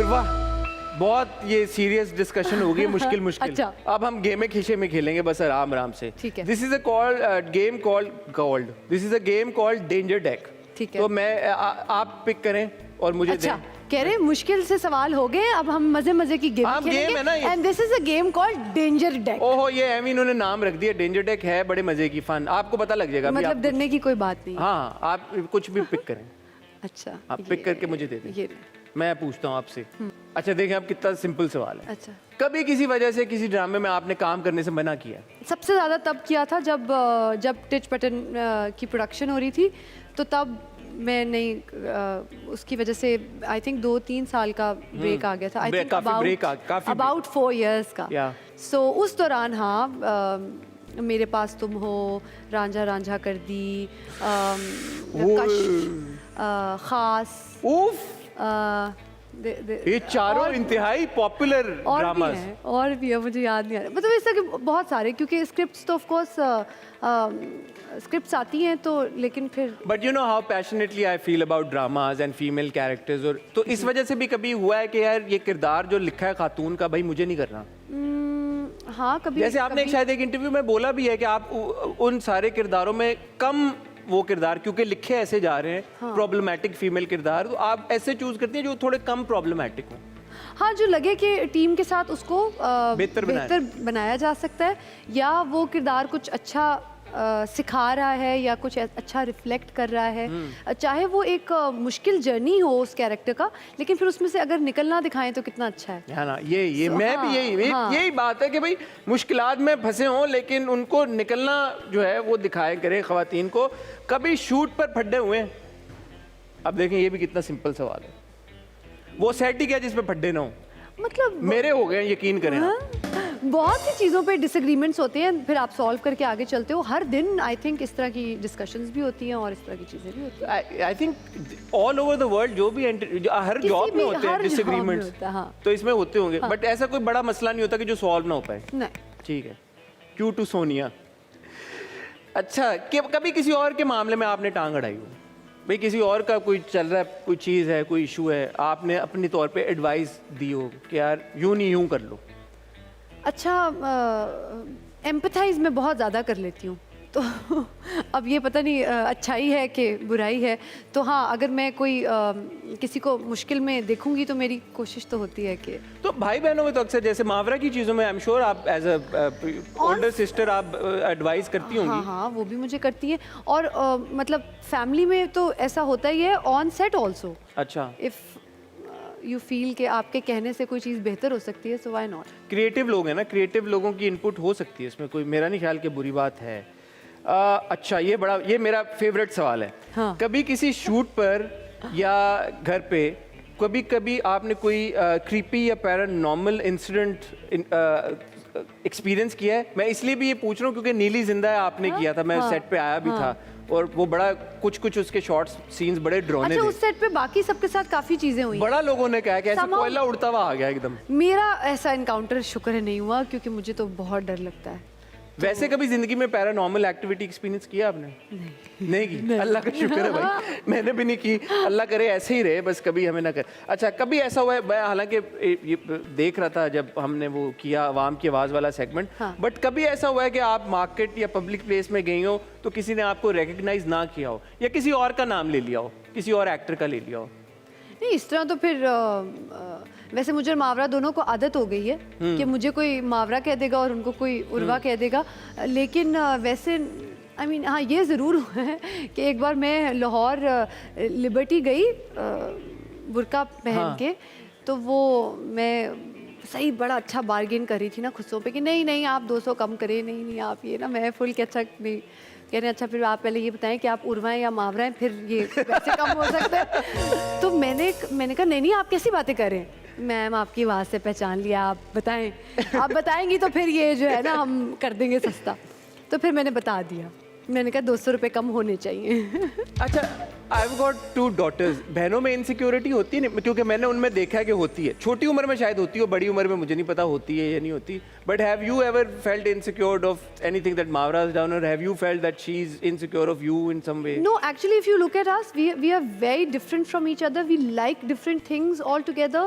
वाह, बहुत ये सीरियस डिस्कशन होगी, मुश्किल मुश्किल। अच्छा। अब हम गेम में खींचे में खेलेंगे बस आराम आराम से। ठीक है। This is a game called danger deck. ठीक है। तो मैं आप पिक करें और मुझे अच्छा, दें। कह रहे मुश्किल से सवाल हो गए, अब हम मजे मजे की गेम हाँ, गेम है ना ये। And this is a game called danger deck. ओहो, ये एमी इन्होंने नाम रख दिया डेंजर डेक, है बड़े मजे की फन, आपको पता लग जाएगा। अभी मतलब आप डरने की कोई बात नहीं। हाँ, आप कुछ भी पिक करें। अच्छा, आप पिक करके मुझे दे दें। ये मैं पूछता हूँ आपसे। अच्छा देखें, आप कितना सिंपल सवाल है। अच्छा, कभी किसी वजह से किसी ड्रामे में आपने काम करने से मना किया? सबसे ज़्यादा तब किया था जब टिच बटन की प्रोडक्शन हो रही थी, तो तब मैं नहीं, उसकी वजह से आई थिंक 2-3 साल का ब्रेक आ गया था। आई थिंक अबाउट 4 इयर्स का। सो उस दौरान हाँ, मेरे पास तुम हो, रांझा रांझा कर दी, खास, ये चारों इंतहाई पॉपुलर ड्रामास। और भी है, मुझे याद नहीं आ रहा, मतलब इस तरह के बहुत सारे, क्योंकि स्क्रिप्ट्स तो ऑफ कोर्स स्क्रिप्ट्स आती हैं तो, लेकिन फिर but you know how passionately I feel about dramas and female characters, और तो इस वजह से भी कभी हुआ है कि यार ये किरदार जो लिखा है खातून का, भाई मुझे नहीं करना। हाँ, कभी जैसे आपने शायद एक इंटरव्यू में बोला भी है कि आप उन सारे किरदारों में कम वो किरदार, क्योंकि लिखे ऐसे जा रहे हैं प्रॉब्लमेटिक फीमेल किरदार, तो आप ऐसे चूज करती हैं जो थोड़े कम प्रॉब्लमेटिक हो। हाँ, जो लगे कि टीम के साथ उसको बेहतर बनाया जा सकता है, या वो किरदार कुछ अच्छा सिखा रहा है या कुछ अच्छा रिफ्लेक्ट कर रहा है, चाहे वो एक मुश्किल जर्नी हो उस कैरेक्टर का, लेकिन फिर उसमें से अगर निकलना दिखाएं तो कितना अच्छा है ना। ये मैं भी यही बात है कि भाई मुश्किलात में फंसे हों, लेकिन उनको निकलना जो है वो दिखाए करें ख़वातीन को। कभी शूट पर फड्डे हुए हैं? अब देखें, ये भी कितना सिंपल सवाल है। वो सेट ही क्या जिसपे फड्डे ना हो? मतलब मेरे हो गए, यकीन करें। बहुत सी चीज़ों पे डिसएग्रीमेंट्स होते हैं, फिर आप सॉल्व करके आगे चलते हो। हर दिन आई थिंक इस तरह की डिस्कशंस भी होती हैं और इस तरह की चीज़ें भी होती हैं। I think all over the world जो भी हर जॉब में होते हैं डिसएग्रीमेंट्स, तो इसमें होते होंगे। बट ऐसा कोई बड़ा मसला नहीं होता कि जो सॉल्व ना हो पाए। नहीं, ठीक है। Q to Sonia. अच्छा, कभी किसी और के मामले में आपने टांग अड़ाई हो? भाई किसी और का कोई चल रहा है, कोई चीज़ है, कोई इशू है, आपने अपनी तौर पे एडवाइस दी हो कि यार यूं नहीं यूं कर लो? अच्छा, एम्पथाइज मैं बहुत ज़्यादा कर लेती हूँ, तो अब ये पता नहीं अच्छाई है कि बुराई है। तो हाँ, अगर मैं कोई किसी को मुश्किल में देखूंगी तो मेरी कोशिश तो होती है कि, तो भाई बहनों में तो अक्सर जैसे मावरा की चीज़ों में आई एम श्योर आप एज अ ओल्डर सिस्टर आप एडवाइस करती होंगी। हाँ हाँ, वो भी मुझे करती है, और मतलब फैमिली में तो ऐसा होता ही है, ऑन सेट ऑल्सो। अच्छा, इफ़ यू फील कि आपके कहने से कोई चीज़ बेहतर हो सकती है, सो व्हाई नॉट। क्रिएटिव लोग हैं ना, क्रिएटिव लोगों की इनपुट हो सकती है इसमें, कोई मेरा नहीं ख्याल कि बुरी बात है। अच्छा, ये मेरा फेवरेट सवाल है। हाँ। कभी किसी शूट पर या घर पे कभी आपने कोई क्रीपी या पैरानॉर्मल इंसिडेंट एक्सपीरियंस किया है? मैं इसलिए भी ये पूछ रहा हूँ क्योंकि नीली जिंदा है आपने किया था, मैं सेट पे आया भी था, और वो बड़ा कुछ उसके शॉर्ट्स सीन्स बड़े ड्रोने थे। उस सेट पे बाकी सबके साथ काफी चीजें हुई, बड़ा लोगों ने कहा कि ऐसे कोयला उड़ता हुआ आ गया एकदम। मेरा ऐसा इनकाउंटर शुक्र है नहीं हुआ, क्योंकि मुझे तो बहुत डर लगता है। वैसे कभी जिंदगी में पैरानॉर्मल एक्टिविटी एक्सपीरियंस किया आपने? नहीं की। अल्लाह का शुक्र है भाई, मैंने भी नहीं की। अल्लाह करे ऐसे ही रहे, बस कभी हमें ना कर। अच्छा, कभी ऐसा हुआ है, मैं हालांकि देख रहा था जब हमने वो किया आवाम की आवाज़ वाला सेगमेंट, बट कभी ऐसा हुआ है कि आप मार्केट या पब्लिक प्लेस में गई हो तो किसी ने आपको रिकग्नाइज ना किया हो, या किसी और का नाम ले लिया हो, किसी और एक्टर का ले लिया हो? नहीं, इस तरह तो फिर वैसे मुझे और मावरा दोनों को आदत हो गई है कि मुझे कोई मावरा कह देगा और उनको कोई उर्वा कह देगा, लेकिन वैसे आई मीन हाँ, ये ज़रूर हुआ है कि एक बार मैं लाहौर लिबर्टी गई बुर्का पहन के, तो वो मैं सही बड़ा अच्छा बार्गेन कर रही थी ना खुदों पे कि नहीं आप 200 कम करें, नहीं आप ये ना, मैं फुल के अच्छा नहीं कह रहे, अच्छा फिर आप पहले ये बताएं कि आप उर्वा हैं या मावरा हैं, फिर ये पैसे कम हो सकते हैं। तो मैंने कहा नहीं आप कैसी बातें कर रहे हैं, मैम आपकी आवाज़ से पहचान लिया, आप बताएं, आप बताएंगी तो फिर ये जो है ना हम कर देंगे सस्ता। तो फिर मैंने बता दिया मैंने कहा 200 रुपये कम होने चाहिए। अच्छा, I've got 2 daughters. बहनों में इनसिक्योरिटी होती है नहीं, क्योंकि मैंने उनमें देखा है कि होती है। छोटी उम्र में शायद होती हो, बड़ी उम्र में मुझे नहीं पता होती है या नहीं होती। But have you ever felt insecure of anything that Mavra has done, or have you felt that she's insecure of you in some way? No, actually, if you look at us, we are very different from each other. We like different things altogether.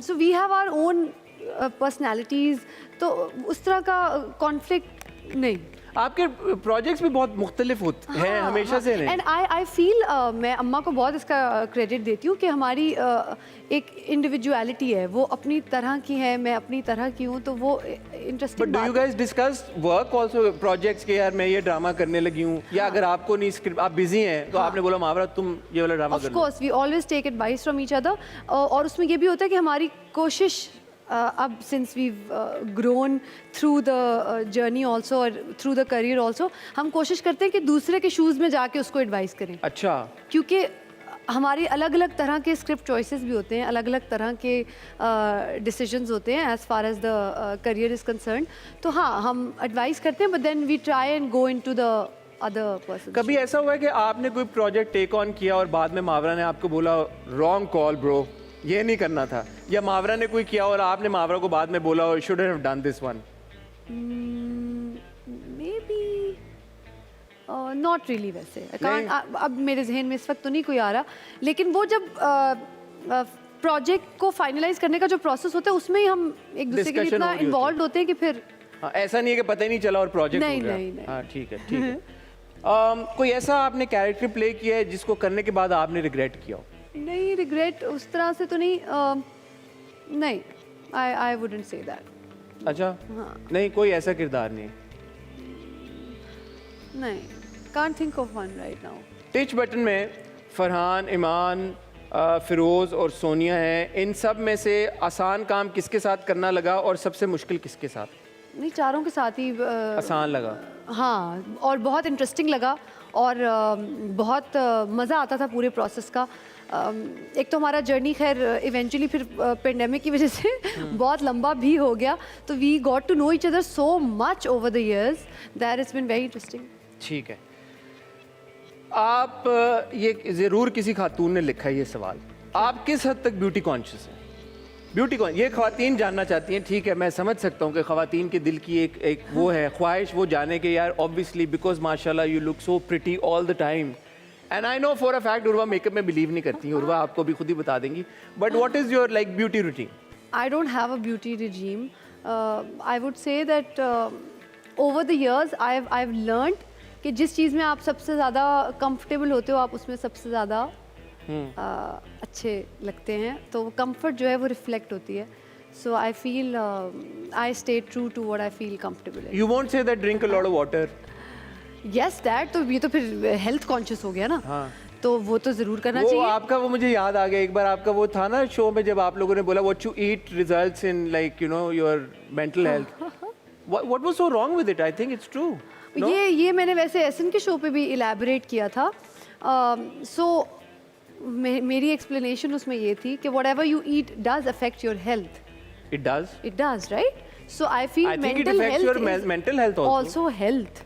So we have our own personalities. तो उस तरह का conflict नहीं। आपके projects भी बहुत मुख्तलिफ होते हैं हमेशा से नहीं। एंड आई फील मैं अम्मा को बहुत इसका क्रेडिट देती हूँ कि हमारी एक इंडिविजुअलिटी है, वो अपनी तरह की है, मैं अपनी तरह की हूँ, तो वो interesting. But do you guys discuss work also, projects के, यार मैं ये ड्रामा करने लगी हूँ, या अगर आपको नहीं स्क्रिप्ट, आप बिजी हैं तो आपने बोला मावरा तुम ये वाला ड्रामा कर लो। Of course we always take advice from each other, और उसमें ये भी होता है कि हमारी कोशिश अब since we grown through the journey also और थ्रू द करियर ऑल्सो, हम कोशिश करते हैं कि दूसरे के शूज़ में जाके उसको एडवाइस करें। अच्छा। क्योंकि हमारी अलग अलग तरह के स्क्रिप्ट चॉइसेस भी होते हैं, अलग अलग तरह के डिसीजंस होते हैं as far as the career is concern. तो हाँ, हम एडवाइस करते हैं, but then we try and go into the other person. कभी ऐसा हुआ है कि आपने कोई प्रोजेक्ट टेक ऑन किया और बाद में मावरा ने आपको बोला रॉन्ग कॉल ब्रो, ये नहीं करना था, या मावरा ने कोई किया और आपने मावरा को बाद में बोला should have done this one? May be not really, वैसे अब मेरे जहन में इस वक्त तो नहीं कोई आ रहा, लेकिन वो जब प्रोजेक्ट को फाइनलाइज करने का जो प्रोसेस होता है उसमें ही हम एक दूसरे के लिए इतना इन्वॉल्व होते हैं कि फिर ऐसा नहीं है कि पता ही नहीं चला और प्रोजेक्ट नहीं, नहीं, नहीं। हाँ ठीक है, ठीक है। कोई ऐसा आपने कैरेक्टर प्ले किया है जिसको करने के बाद आपने रिग्रेट किया हो? नहीं, रिग्रेट उस तरह से तो नहीं, नहीं, आई वुडंट से दैट। अच्छा, हाँ। नहीं कोई ऐसा किरदार नहीं? नहीं, can't think of one right now. Teach button में फरहान, ईमान, फिरोज और सोनिया हैं, इन सब में से आसान काम किसके साथ करना लगा और सबसे मुश्किल किसके साथ? नहीं, चारों के साथ ही आसान लगा। हाँ, और बहुत इंटरेस्टिंग लगा, और बहुत मज़ा आता था पूरे प्रोसेस का। एक तो हमारा जर्नी खैर इवेंचुअली फिर पेंडेमिक की वजह से बहुत लंबा भी हो गया, तो we got to know each other so much over the years that it's been very interesting. ठीक है, आप ये ज़रूर किसी खातून ने लिखा है ये सवाल, आप किस हद तक ब्यूटी कॉन्शियस हैं? ब्यूटी कॉन्शियस ये ख़वातीन जानना चाहती हैं। ठीक है, मैं समझ सकता हूँ कि ख़वातीन के दिल की एक वो है ख्वाहिश, वो जाने के यार ऑब्वियसली बिकॉज माशाल्लाह you look so pretty all the time, and I know for a fact Urwa makeup में बिलीव नहीं करती, उर्वा आपको भी खुद ही बता देंगी, but what is your like beauty routine? I don't have a beauty regime. I would say that over the years I've learned कि जिस चीज़ में आप सबसे ज़्यादा कंफर्टेबल होते हो आप उसमें सबसे ज़्यादा अच्छे लगते हैं, तो कंफर्ट जो है वो रिफ्लेक्ट होती है। So I feel I stay true to what I feel comfortable. You won't say that drink a lot of water? Yes that, तो ये तो फिर हेल्थ कॉन्शियस हो गया ना। हाँ। तो वो तो ज़रूर करना वो चाहिए। आपका वो मुझे याद आ गया, एक बार आपका वो था ना शो में जब आप लोगों ने बोला what you eat results in like you know your mental health, what was so wrong with it? I think it's true. ये मैंने वैसे एसन के शो पे भी इलेबोरेट किया था। सो मेरी एक्सप्लेनेशन उसमें ये थी कि whatever you eat does affect your health. It does right? So I feel mental health also health,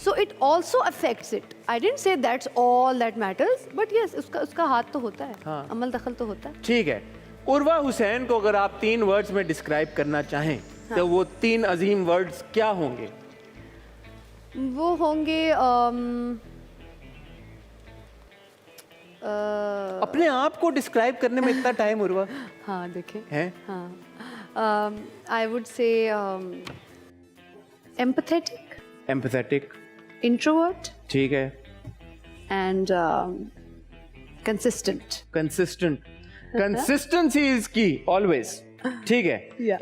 so it also affects it. I didn't say that's all that matters, but yes, उसका हाथ तो होता है। हाँ। अमल दखल तो होता है। ठीक है, उर्वा हुसैन को अगर आप 3 वर्ड्स में डिस्क्राइब करना चाहें तो वो 3 अजीम वर्ड्स क्या होंगे? वो होंगे अपने आप को डिस्क्राइब करने में इतना टाइम उर्वा? हाँ देखें हैं? हाँ, I would say empathetic, introvert, ठीक है, and consistent. कंसिस्टेंसी इज की ऑलवेज। ठीक है। Yeah.